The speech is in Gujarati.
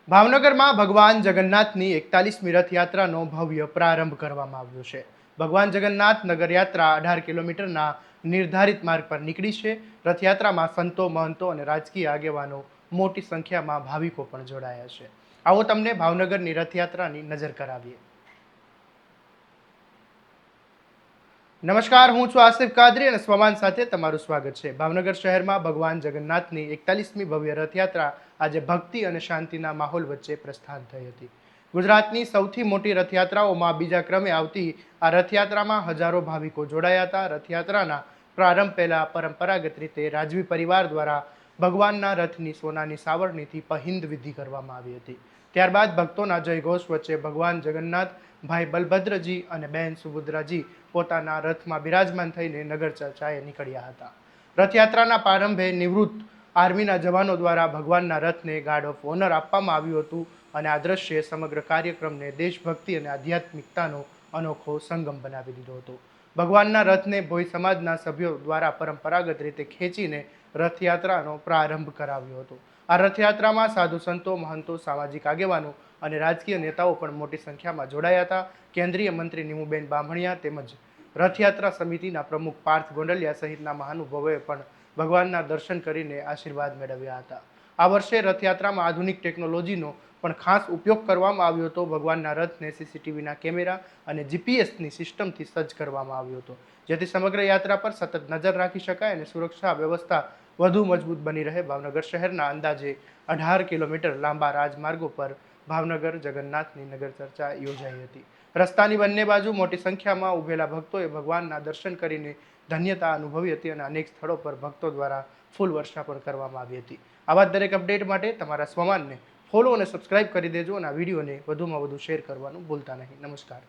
ભાવનગરમાં ભગવાન જગન્નાથની 41મી રથયાત્રાનો ભવ્ય પ્રારંભ કરવામાં આવ્યો છે. ભગવાન જગન્નાથ નગરયાત્રા 18 કિલોમીટરના નિર્ધારિત માર્ગ પર નીકળી છે. રથયાત્રામાં સંતો, મહંતો અને રાજકીય આગેવાનો મોટી સંખ્યામાં ભાવિકો પણ જોડાયા છે. આવો તમને ભાવનગરની રથયાત્રાની નજર કરાવીએ. નમસ્કાર, હું છું આસિફ કાદરી અને સ્વમાન સાથે તમારું સ્વાગત છે. ભાવનગર શહેરમાં ભગવાન જગન્નાથની 41મી ભવ્ય રથયાત્રા આજે ભક્તિ અને શાંતિના માહોલ વચ્ચે પ્રસ્થાન થઈ હતી. ગુજરાતની સૌથી મોટી રથયાત્રાઓમાં બીજા ક્રમે આવતી આ રથયાત્રામાં હજારો ભાવિકો જોડાયા હતા. રથયાત્રાના પ્રારંભ પહેલા પરંપરાગત રીતે રાજવી પરિવાર દ્વારા ભગવાનના રથની સોનાની સાવરણીથી પહિંદ વિધિ કરવામાં આવી હતી. ત્યારબાદ ભક્તોના જયઘોષ વચ્ચે ભગવાન જગન્નાથ, ભાઈ બલભદ્રજી અને બહેન સુભદ્રાજી પોતાના રથમાં બિરાજમાન થઈને નગર ચર્ચાએ નીકળ્યા હતા. રથયાત્રાના પ્રારંભે નિવૃત્ત આર્મીના જવાનો દ્વારા ભગવાનના રથને ગાર્ડ ઓફ ઓનર આપવામાં આવ્યું હતું અને આ દ્રશ્ય સમગ્ર કાર્યક્રમને દેશભક્તિ અને આધ્યાત્મિકતાનો અનોખો સંગમ બનાવી દીધો હતો. ભગવાનના રથને ભોઈ સમાજના સભ્યો દ્વારા પરંપરાગત રીતે ખેંચીને રથયાત્રાનો પ્રારંભ કરાવ્યો હતો. આ રથયાત્રામાં સાધુ સંતો, મહંતો, સામાજિક આગેવાનો અને રાજકીય નેતાઓ પણ મોટી સંખ્યામાં જોડાયા હતા. કેન્દ્રીય મંત્રી નીમુબેન બામણિયા તેમજ રથયાત્રા સમિતિના પ્રમુખ પાર્થ ગોંડલિયા સહિતના મહાનુભાવોએ પણ ભગવાનના દર્શન કરીને આશીર્વાદ મેળવ્યા હતા. આ વર્ષે રથયાત્રામાં આધુનિક ટેકનોલોજીનો પણ ખાસ ઉપયોગ કરવામાં આવ્યો હતો. ભગવાનના રથને સીસીટીવીના કેમેરા અને જીપીએસની સિસ્ટમથી સજ્જ કરવામાં આવ્યો હતો, જેથી સમગ્ર યાત્રા પર સતત નજર રાખી શકાય અને સુરક્ષા વ્યવસ્થા વધુ મજબૂત બની રહે. ભાવનગર શહેરના અંદાજે 18 કિલોમીટર લાંબા રાજમાર્ગો પર ભાવનગર જગન્નાથની નગર ચર્ચા યોજાઈ હતી. રસ્તાની બંને બાજુ મોટી સંખ્યામાં ઉભેલા ભક્તોએ ભગવાનના દર્શન કરીને ધન્યતા અનુભવી હતી અને અનેક સ્થળો પર ભક્તો દ્વારા ફૂલ વર્ષા પણ કરવામાં આવી હતી. આવા દરેક અપડેટ માટે તમારા સ્વમાનને ફોલો અને સબસ્ક્રાઇબ કરી દેજો અને આ વિડીયોને વધુમાં વધુ શેર કરવાનું ભૂલતા નહીં. નમસ્કાર.